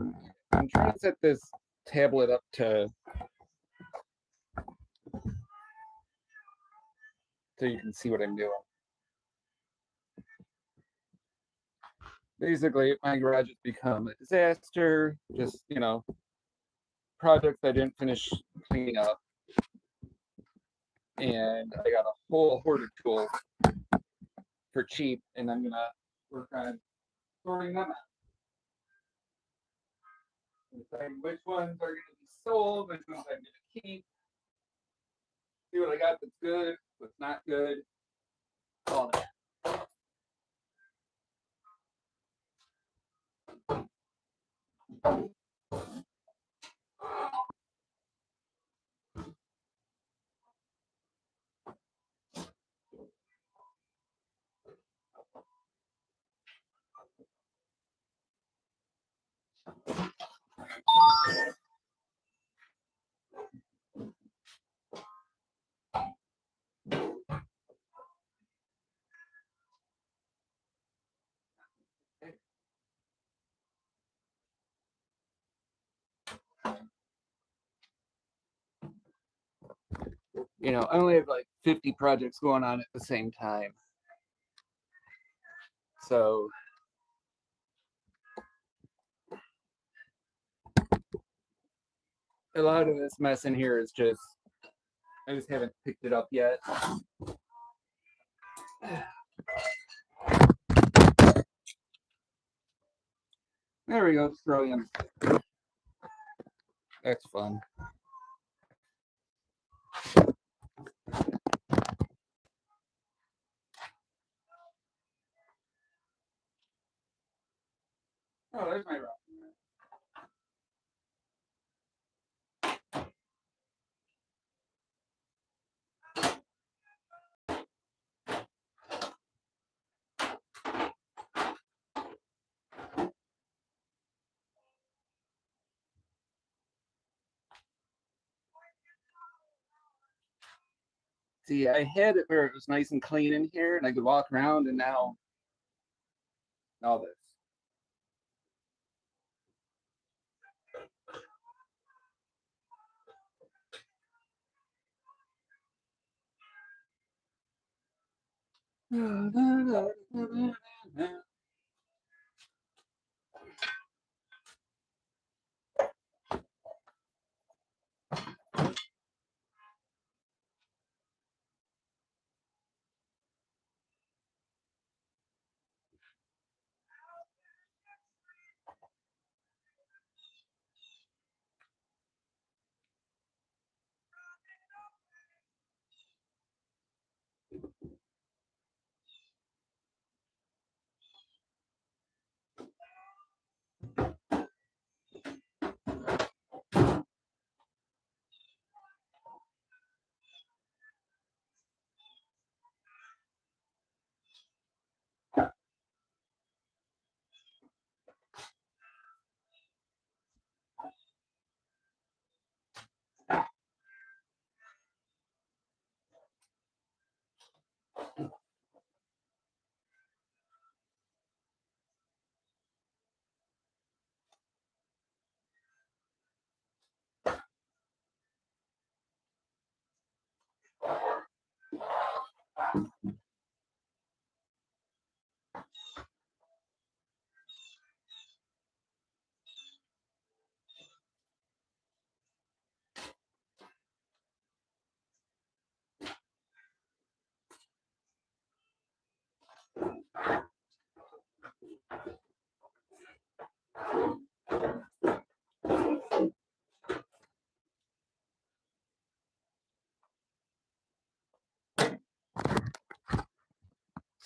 I'm trying to set this tablet up to so you can see what I'm doing. Basically, my garage has become a disaster. Just, projects I didn't finish cleaning up. And I got a whole horde of tools for cheap, and I'm gonna work on sorting them out. Decide which ones are gonna be sold, which ones I'm gonna keep. See what I got that's good, what's not good, all that. I only have like 50 projects going on at the same time. So a lot of this mess in here is just, I just haven't picked it up yet. There we go, trillium. That's fun. Oh, there's my rock. See, I had it where it was nice and clean in here and I could walk around, and now all this.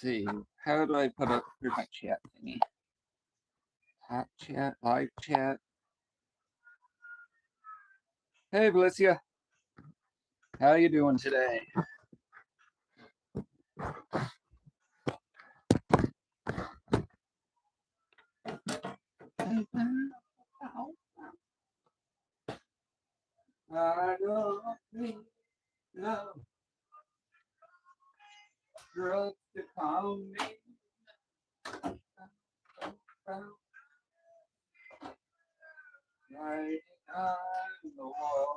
See, how do I put up through my chat thingy? Hot chat, live chat. Hey, Valicia. How you doing today? I don't need no drugs to calm me. Writing on the wall.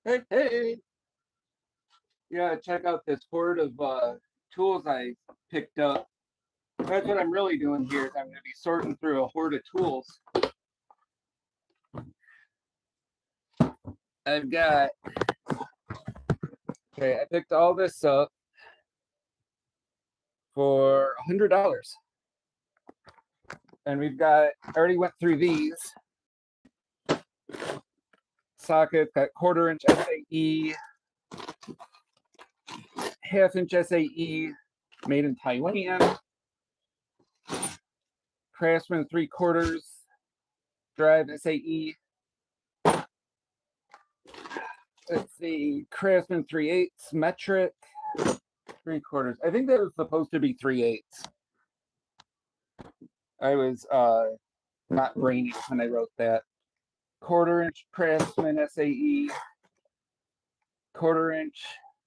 Hey, hey. Yeah, check out this horde of tools I picked up. That's what I'm really doing here. Is I'm going to be sorting through a horde of tools. I've got, okay, I picked all this up for $100. And we've got, I already went through these. Sockets, got 1/4-inch SAE, 1/2-inch SAE, made in Taiwan. Craftsman 3/4 drive SAE. Let's see, Craftsman 3/8 metric 3/4. I think that was supposed to be 3/8. I was not brainy when I wrote that. 1/4-inch Craftsman SAE, 1/4-inch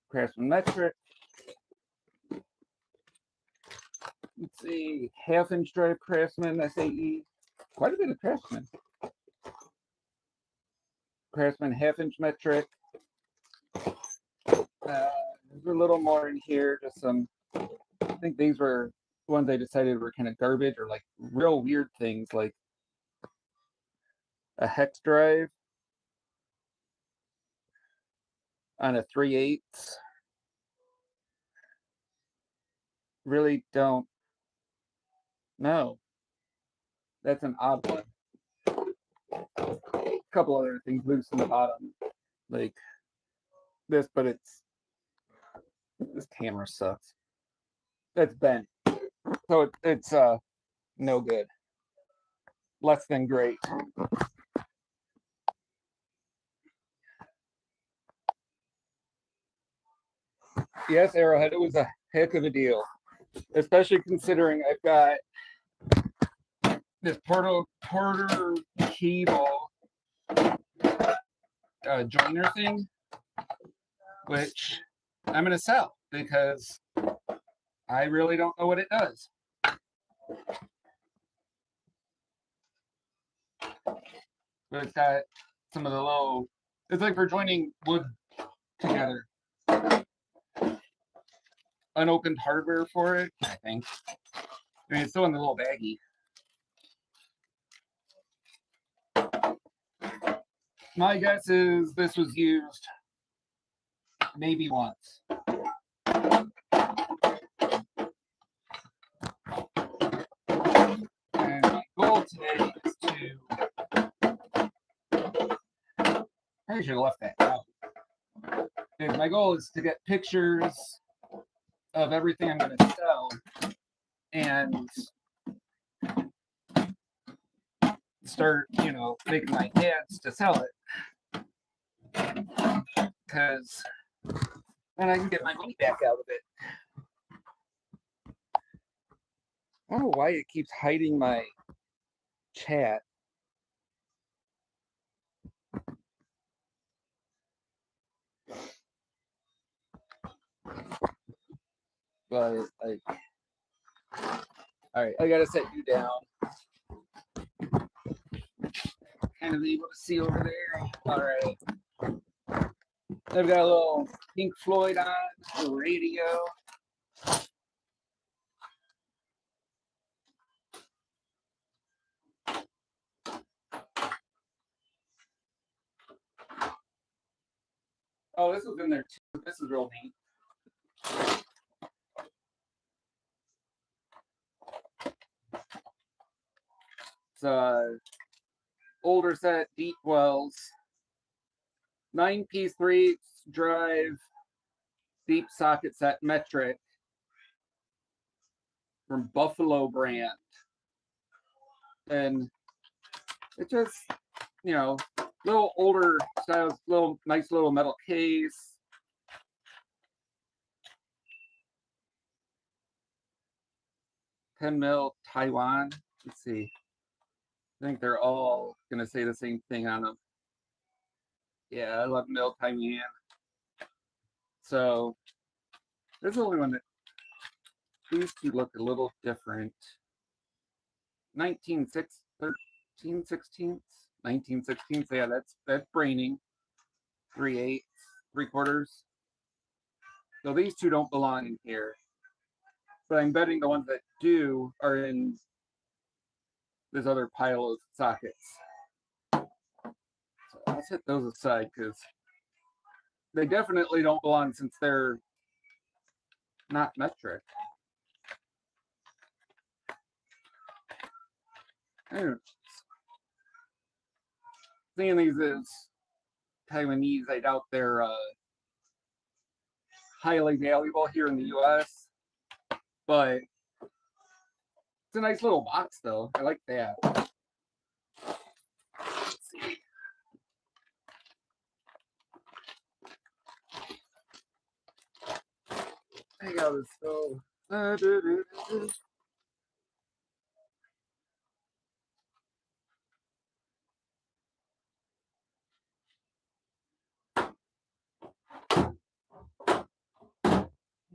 Craftsman metric. Let's see, 1/2-inch drive Craftsman SAE. Quite a bit of Craftsman. Craftsman 1/2-inch metric. There's a little more in here, just some, I think these were ones I decided were kind of garbage or like real weird things like a hex drive on a 3/8. Really don't know. That's an odd one. A couple other things loose in the bottom, like this, but this camera sucks. That's bent, so it's no good. Less than great. Yes, Arrowhead, it was a heck of a deal, especially considering I've got this Porter cable joiner thing, which I'm going to sell because I really don't know what it does. But it's got some of the little, it's like for joining wood together. Unopened hardware for it, I think. I mean, it's still in the little baggie. My guess is this was used maybe once. And my goal today is to, I should have left that out. And my goal is to get pictures of everything I'm going to sell and start, making my ads to sell it. Because then I can get my money back out of it. I don't know why it keeps hiding my chat. But like, all right, I gotta set you down. Kind of able to see over there. All right. I've got a little Pink Floyd on the radio. Oh, this was in there too. This is real neat. older set deep wells, 9-piece 3 drive deep socket set metric from Buffalo brand. And it just, you know, little older styles, little nice little metal case. $10 Taiwan. Let's see. I think they're all gonna say the same thing on them. Yeah, 11 Taiwan. So there's only one that these two look a little different. 1916. So yeah, that's braining. 3/8, 3/4. So these two don't belong in here. But I'm betting the ones that do are in this other pile of sockets. So I'll set those aside because they definitely don't belong since they're not metric. Anyways, seeing these as Taiwanese, I doubt they're highly valuable here in the US. But it's a nice little box, though. I like that. Let's see. I got this stove.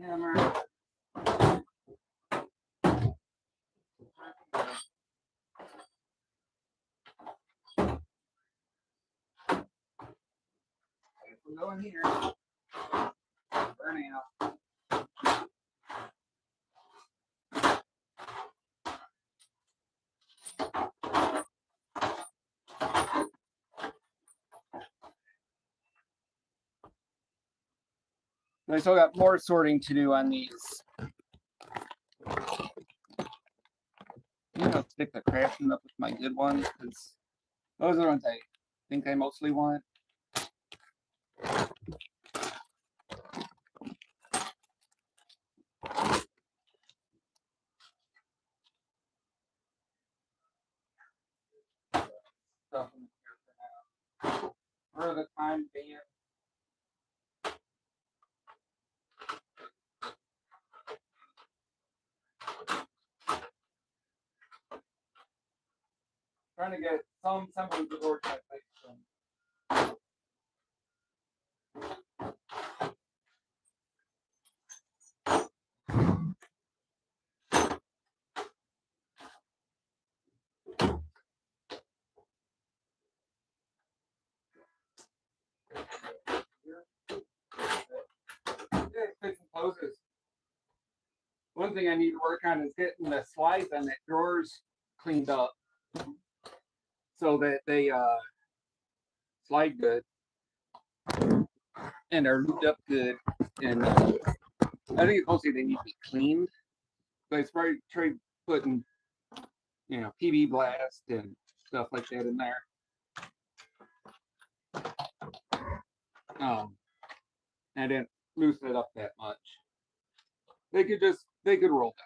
Hammer. We're going here. Burning out. I still got more sorting to do on these. I'm gonna stick the crafting up with my good ones because those are the ones I think I mostly want. Stuff in here for now. For the time being. Trying to get some semblance of organization. Fits and poses. One thing I need to work on is getting the slides on that drawers cleaned up so that they slide good and are looped up good. And I think mostly they need to be cleaned. But I tried putting, you know, PB blast and stuff like that in there. I didn't loosen it up that much. They could roll better.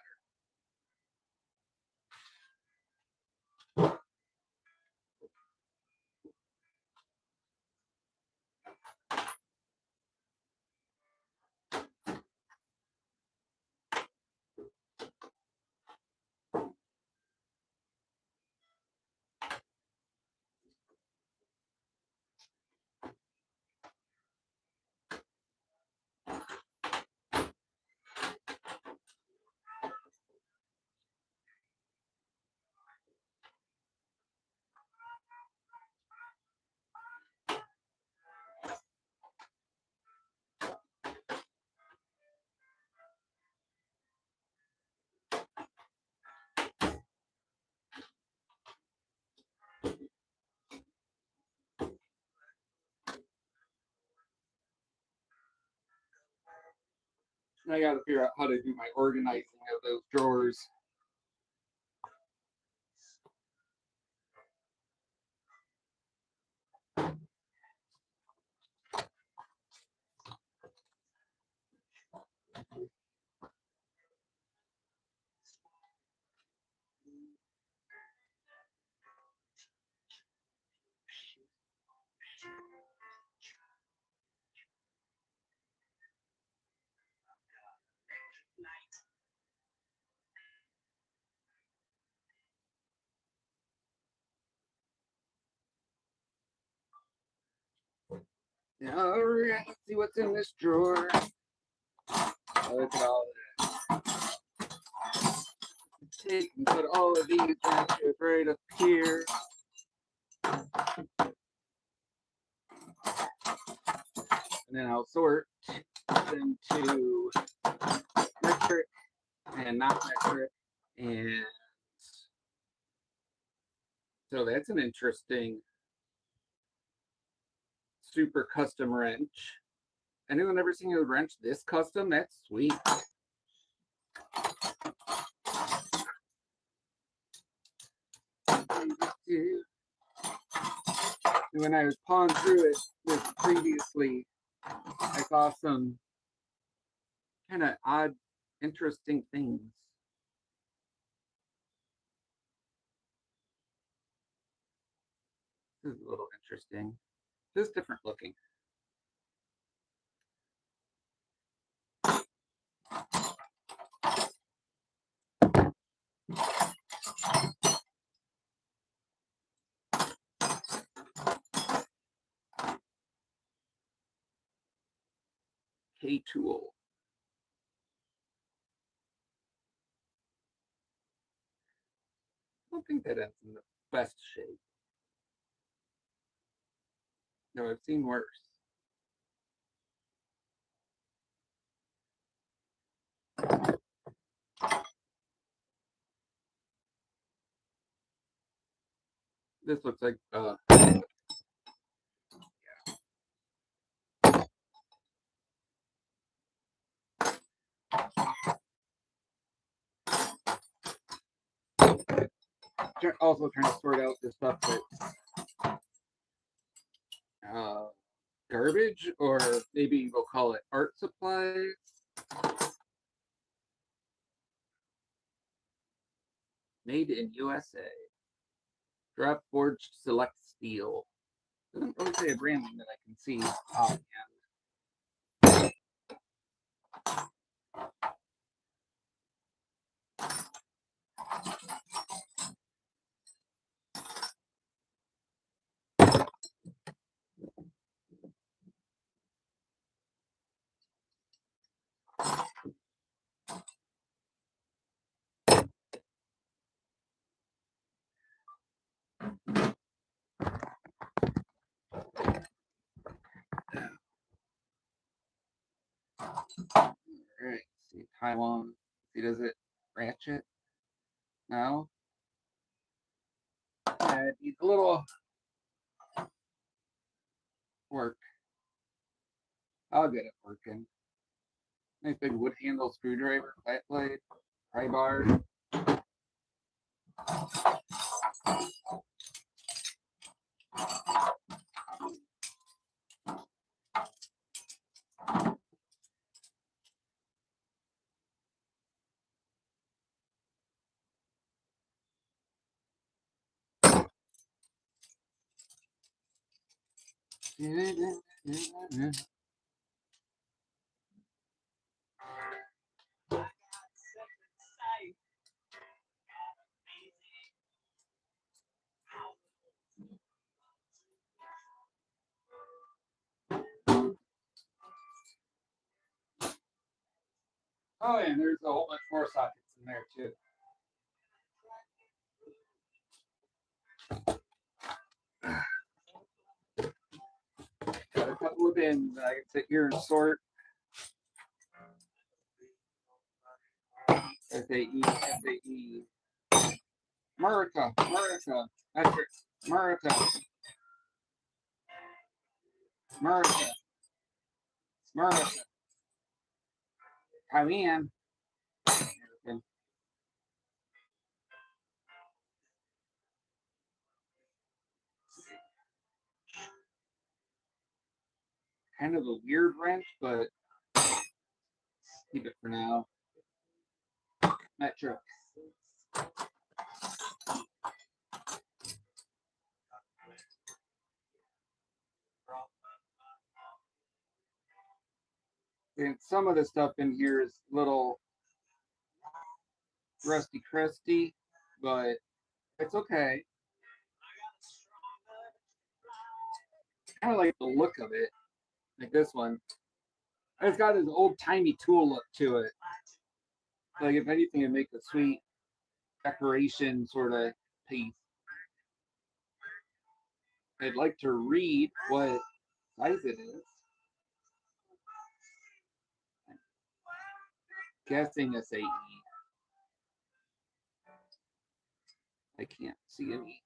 I got to figure out how to do my organizing of those drawers. All right, let's see what's in this drawer. Look at all this. Take and put all of these right up here. And then I'll sort into metric and not metric. And so that's an interesting super custom wrench. Anyone ever seen a wrench this custom? That's sweet. When I was pawing through it this previously, I saw some kind of odd, interesting things. This is a little interesting. Just different looking. K-tool. I don't think that ends in the best shape. No, I've seen worse. This looks like also trying to sort out the stuff that's garbage, or maybe we'll call it art supplies. Made in USA. Drop forged select steel. Doesn't really say a brand name that I can see offhand. All right, see Taiwan. See, does it ratchet? No. It needs a little work. I'll get it working. Nice big wood handle screwdriver, flat blade, pry bar. Oh, and there's a whole bunch more sockets in there too. Got a couple of bins that I can sit here and sort. SAE, SAE. America, America, America, America, America, America. Taiwan. kind of a weird wrench, but keep it for now. Metro. And some of the stuff in here is little rusty crusty, but it's okay. I kind of like the look of it, like this one. It's got this old-timey tool look to it. Like, if anything, it'd make a sweet decoration sort of piece. I'd like to read what size it is. I'm guessing it's 8E. I can't see any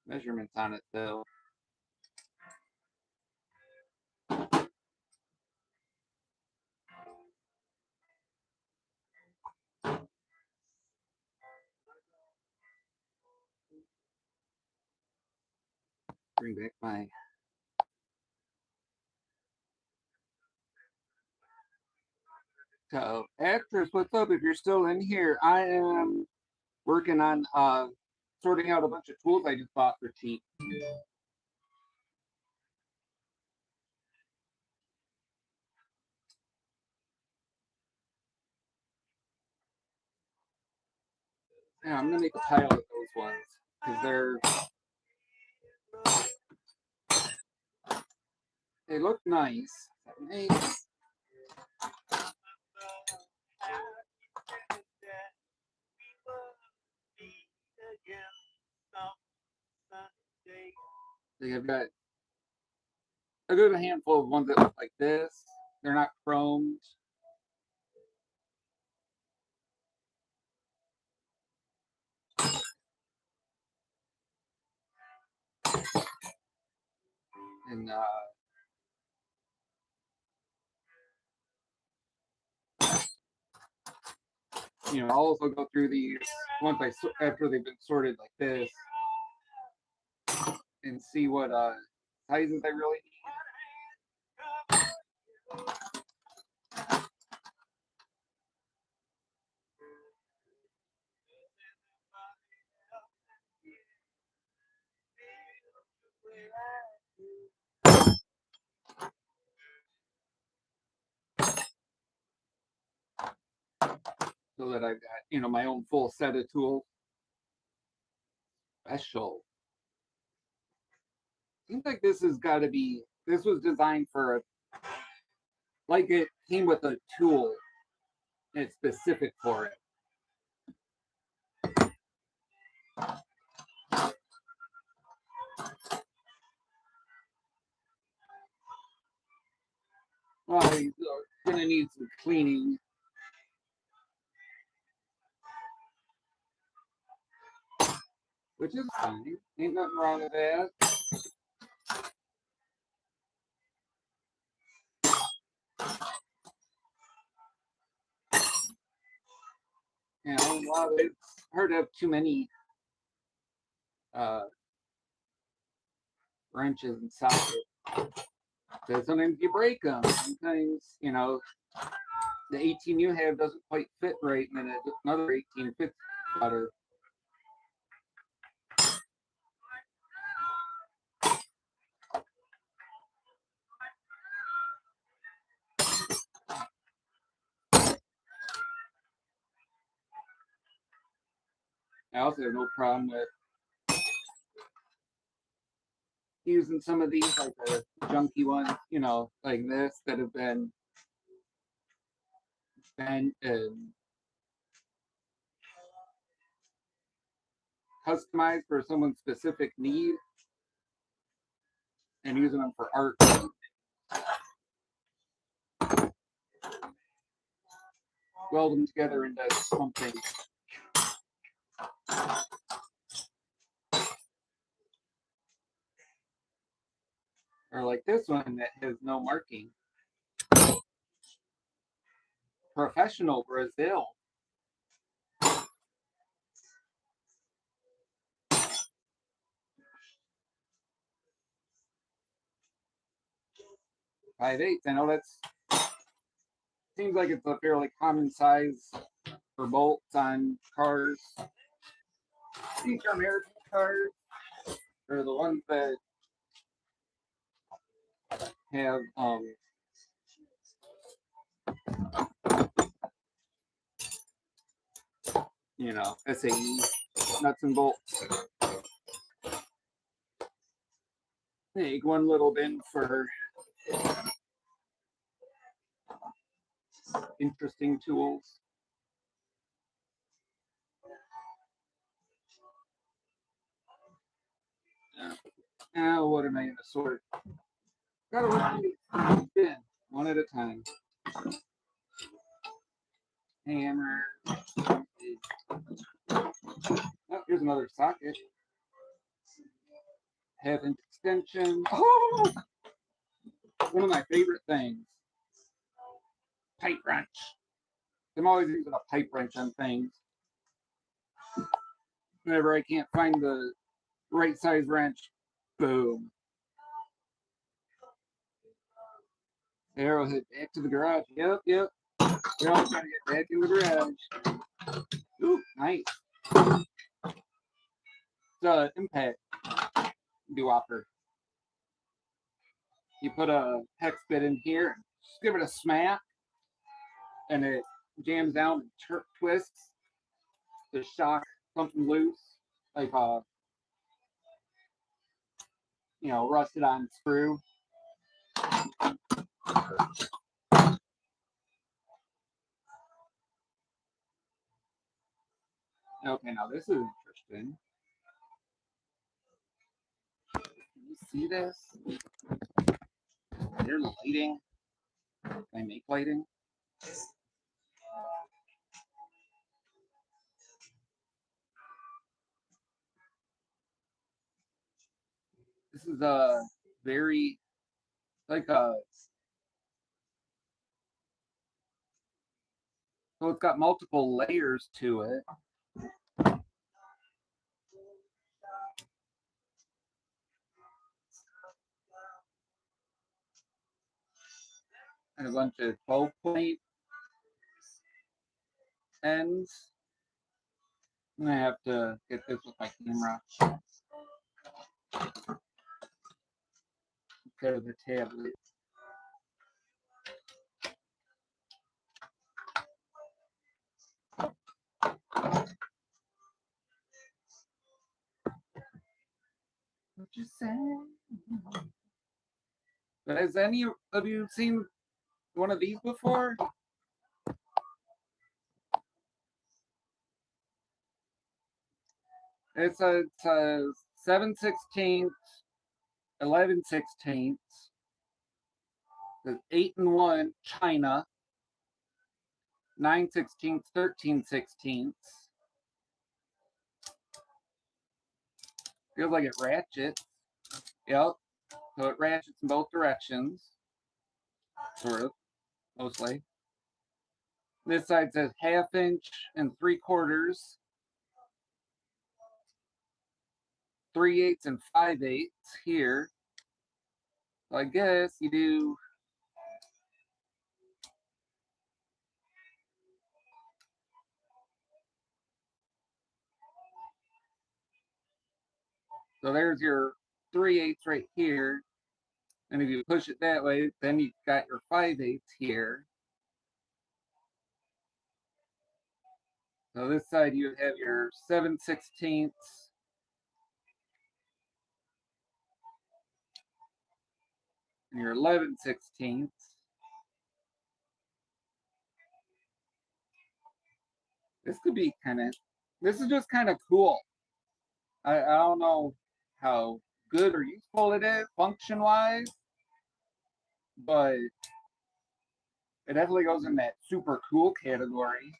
measurements on it, though. Bring back my so actress, what's up? If you're still in here, I am working on sorting out a bunch of tools I just bought for cheap. Yeah, I'm gonna make a pile of those ones because they look nice. I've got a good handful of ones that look like this. They're not chromed. And you know, I'll also go through these once after they've been sorted like this and see what sizes I really need. So that I've got, you know, my own full set of tools. Special. Seems like this has got to be, this was designed for a, like it came with a tool. It's specific for it. Well, he's gonna need some cleaning. Which is fine. Ain't nothing wrong with that. You know, a lot of it's hard to have too many wrenches and sockets. Because sometimes you break them. Sometimes, you know, the 18 you have doesn't quite fit right, and then another 18 fits better. I also have no problem with using some of these, like the junky ones, you know, like this, that have been bent and customized for someone's specific need, and using them for art. Weld them together into something. Or like this one that has no marking. Professional Brazil. 5/8. I know that's seems like it's a fairly common size for bolts on cars. These are American cars. They're the ones that have you know, SAE nuts and bolts. Take one little bin for interesting tools. Now, what am I going to sort? Gotta work these bin one at a time. Hammer. Oh, here's another socket. Head extension. Oh! One of my favorite things. Pipe wrench. I'm always using a pipe wrench on things. Whenever I can't find the right size wrench, boom. Arrowhead back to the garage. Yep. We're all trying to get back in the garage. Ooh, nice. It's impact dewapper. You put a hex bit in here, just give it a smack, and it jams down and twists to shock something loose, like a rusted on screw. Okay, now this is interesting. Can you see this? Is there lighting? Can I make lighting? This is a very, like a, so it's got multiple layers to it. And a bunch of 12-point ends. I'm gonna have to get this with my camera. Instead of the tablet. What you say? But has any of you seen one of these before? It's a 7/16, 11/16, 8-in-1 China, 9/16, 13/16. Feels like it ratchets. Yep. So it ratchets in both directions. Sort of. Mostly. This side says 1/2 inch and 3/4. 3/8 and 5/8 here. So I guess you do. So there's your 3/8 right here. And if you push it that way, then you've got your 5/8 here. So this side you have your 7/16 and your 11/16. This could be this is just kind of cool. I don't know how good or useful it is function-wise, but it definitely goes in that super cool category.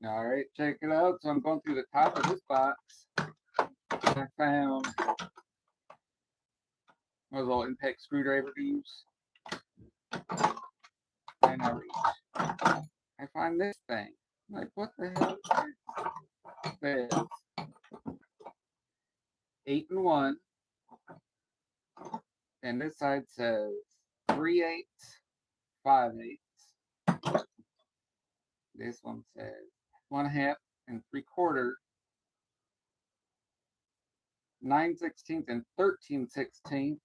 All right, check it out. So I'm going through the top of this box. I found one of those impact screwdriver to use. And I reach. I find this thing. I'm like, what the hell is this? says 8 and 1, and this side says 3/8, 5/8. This one says 1/2 and 3/4, 9/16 and 13/16.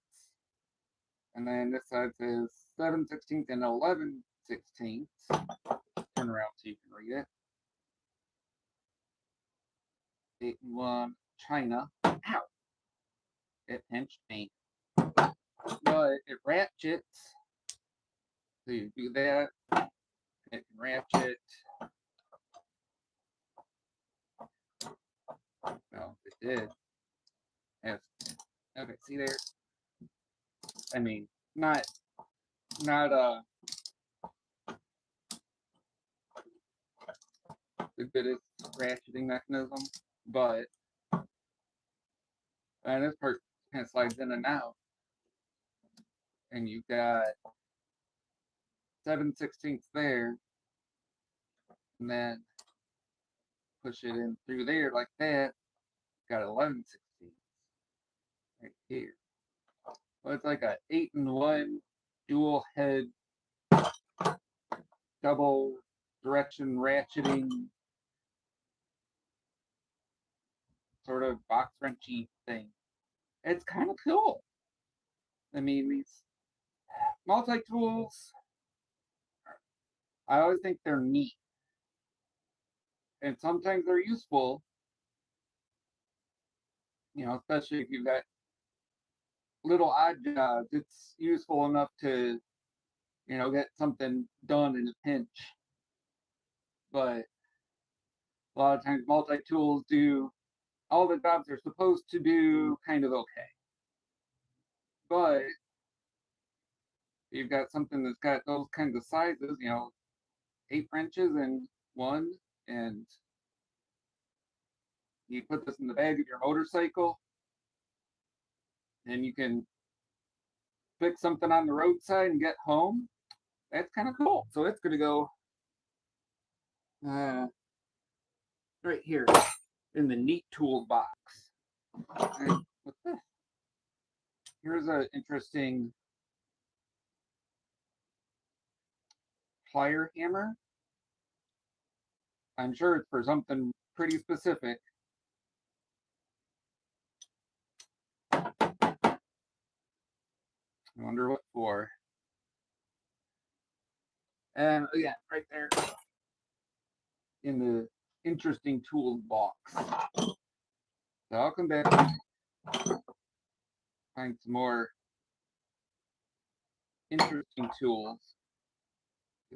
And then this side says 7/16 and 11/16. Turn around so you can read it. 8 and 1, China. Ow! It pinched me. But it ratchets. So you do that. It can ratchet. Well, it did. Yes. Okay, see there? I mean, not the goodest ratcheting mechanism, but and this part kind of slides in and out, and you got 7/16 there, and then push it in through there like that. Got 11/16 right here. Well, it's like a 8 and 1 dual head double direction ratcheting sort of box wrenchy thing. It's kind of cool. I mean, these multi-tools, I always think they're neat. And sometimes they're useful, especially if you've got little odd jobs. It's useful enough to, get something done in a pinch. But a lot of times multi-tools do all the jobs they're supposed to do kind of okay. But you've got something that's got those kinds of sizes, 8 wrenches in one, and you put this in the bag of your motorcycle, and you can fix something on the roadside and get home. That's kind of cool. So it's going to go right here in the neat tools box. And what's this? Here's an interesting plier hammer. I'm sure it's for something pretty specific. I wonder what for. And yeah, right there in the interesting tools box. So I'll come back and find some more interesting tools.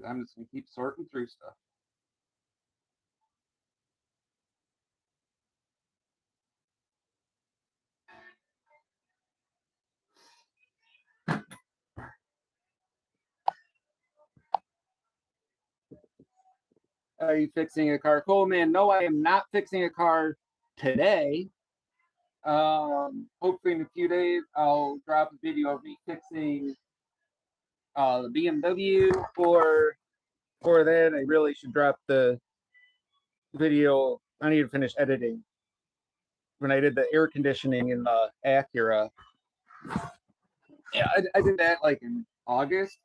I'm just going to keep sorting through stuff. Are you fixing a car? Coleman, no, I am not fixing a car today. Hopefully in a few days, I'll drop a video of me fixing the BMW. For that, I really should drop the video. I need to finish editing. When I did the air conditioning in the Acura, yeah, I did that like in August.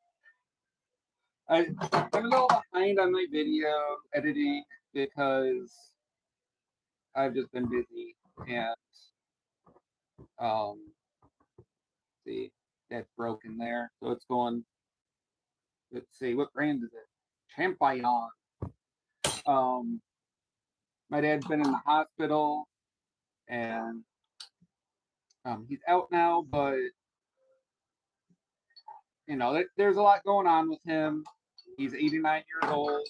I'm a little behind on my video editing because I've just been busy, and see, that's broken there, so it's going. Let's see, what brand is it? Champion. My dad's been in the hospital, and he's out now, but there's a lot going on with him. He's 89 years old,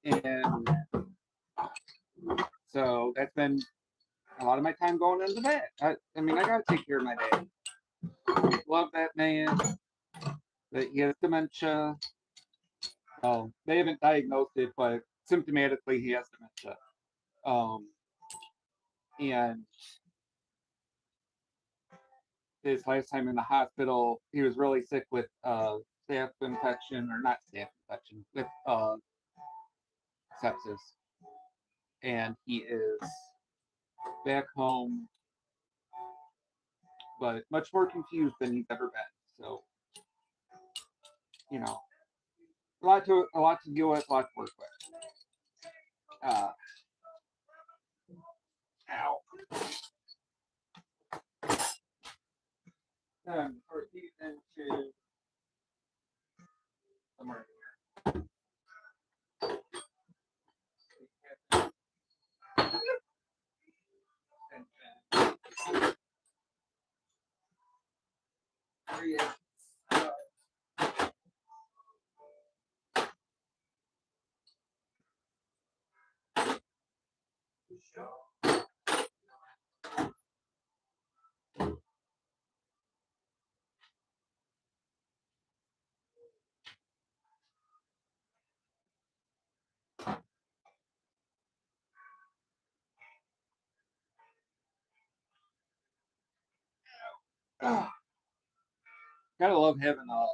and so that's been a lot of my time going into that. I mean, I gotta take care of my dad. Love that man. That he has dementia. Oh, they haven't diagnosed it, but symptomatically he has dementia. And his last time in the hospital, he was really sick with staph infection, or not staph infection, with sepsis. and he is back home, but much more confused than he's ever been. So, you know, a lot to deal with, a lot to work with. Ow. Or he's into somewhere here. Gotta love having a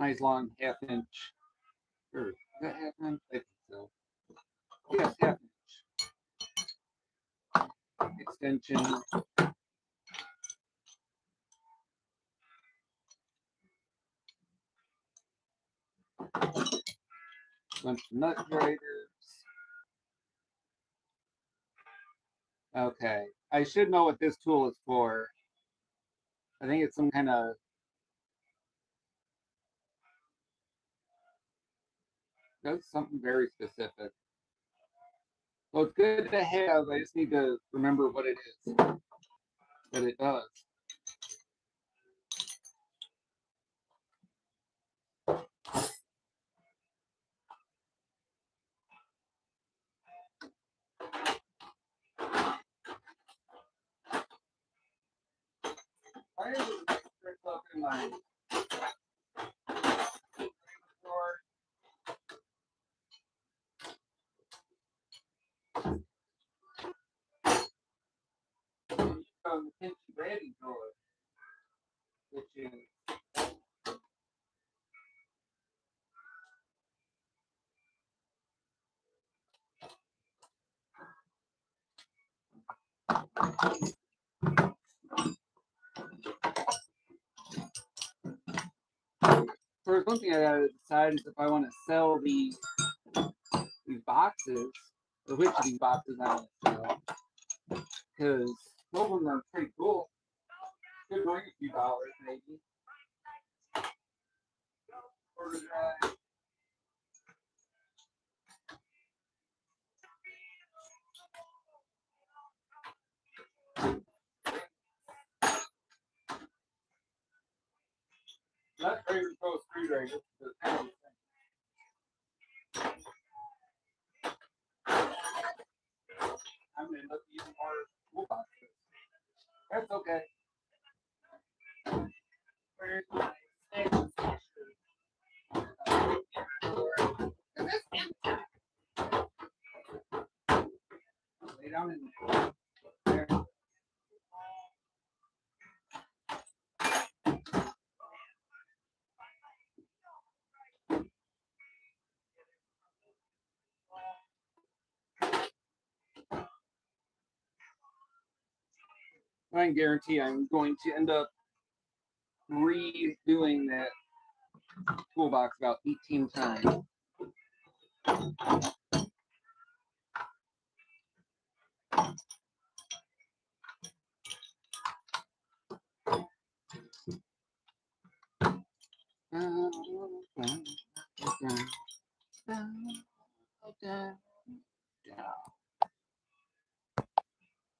nice long half-inch. Or is that half-inch? I think so. Yes, half-inch extension. Bunch of nut graders. Okay, I should know what this tool is for. I think it's some kind of. Does something very specific. Well, it's good to have. I just need to remember what it is that it does. Why is it stripped up in my drawer? From the Pinchy Brady drawer, which is first one thing I gotta decide is if I want to sell these boxes, or which of these boxes I want to sell, because some of them are pretty cool. Could bring a few dollars maybe. Overdrive. Not favorite pro screwdriver. I'm gonna end up using more toolboxes. That's okay. Where's my snacks lay down in there. I can guarantee I'm going to end up redoing that toolbox about 18 times.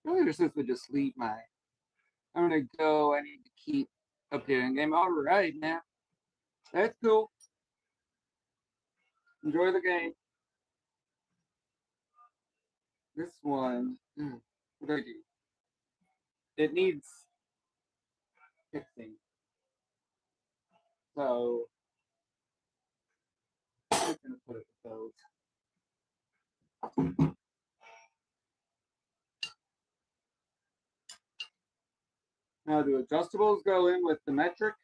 Really, this would just leave my. I'm gonna go. I need to keep updating the game. All right, now that's cool. Enjoy the game. This one, what do I do? It needs fixing. So I'm just gonna put it with those. Now, do adjustables go in with the metric?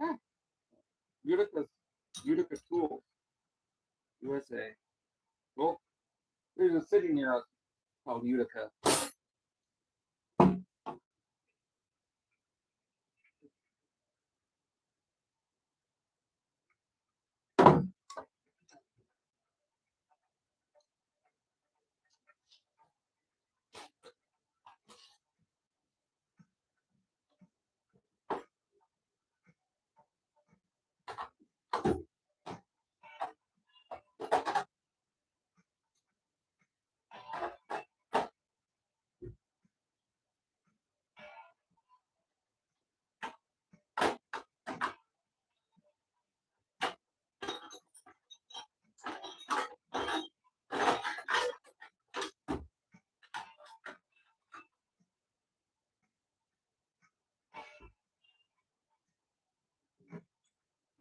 Huh. Utica Tools, USA. Well, there's a city near us called Utica.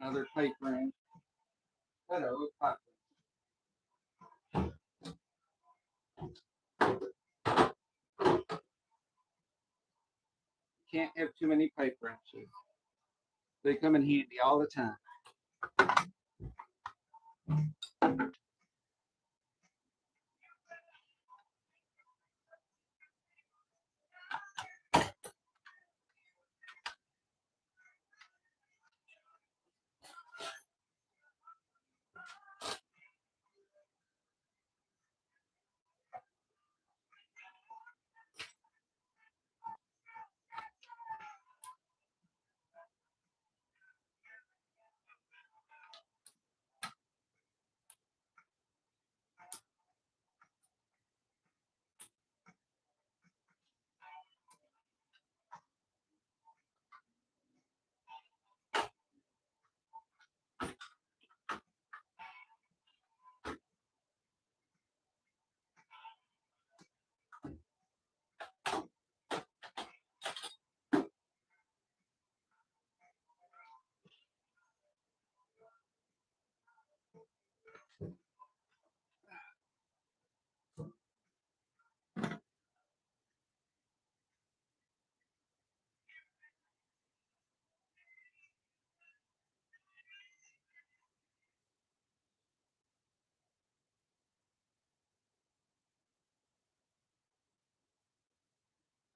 Another pipe ring. Hello, pipe. Can't have too many pipe wrenches. They come in handy all the time.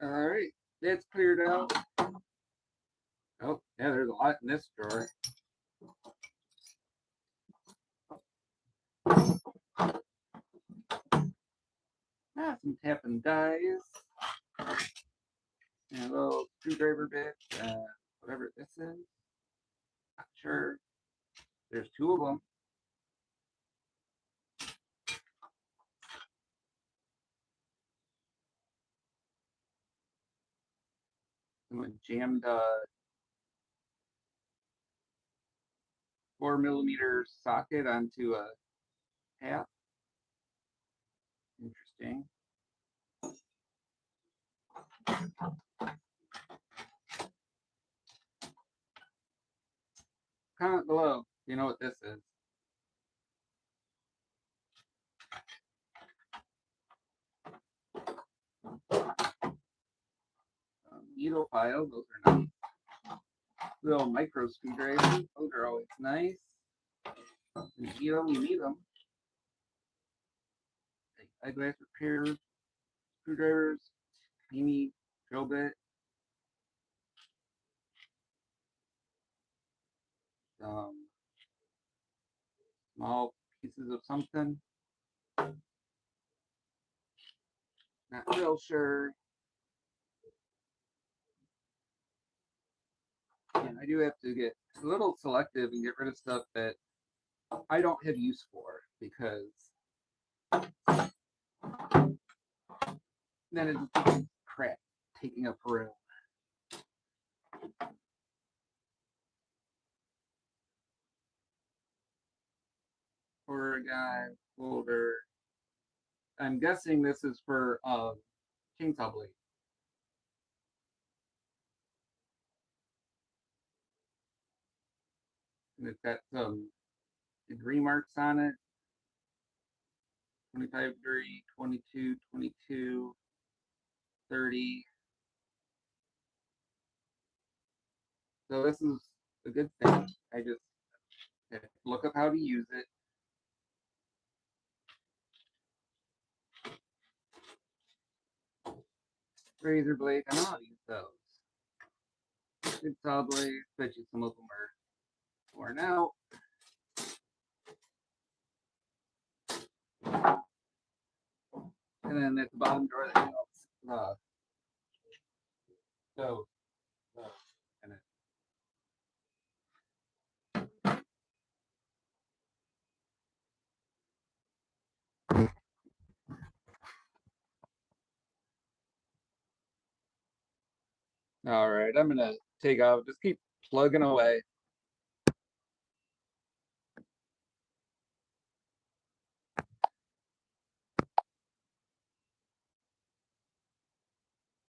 All right, that's cleared out. Oh, yeah, there's a lot in this drawer. Some tapping dies. And a little screwdriver bit, whatever this is. Not sure. There's two of them. Someone jammed a 4mm socket onto a tap. Interesting. Comment below if you know what this is. Needle files, those are nice. Little micro screwdrivers, those are always nice. You need them, you need them. Eyeglass repair screwdrivers, tiny drill bit. Small pieces of something. Not real sure. And I do have to get a little selective and get rid of stuff that I don't have use for, because then it's just crap taking up room. Oregon folder. I'm guessing this is for chainsaw blade. And it's got some degree marks on it. 25 degree, 22, 22, 30. So this is a good thing. I just Look up how to use it. Razor blade, I know how to use those. Jigsaw blade, bet you some of them are worn out. And then at the bottom drawer, there's stove. And it. All right, I'm gonna take off. Just keep plugging away.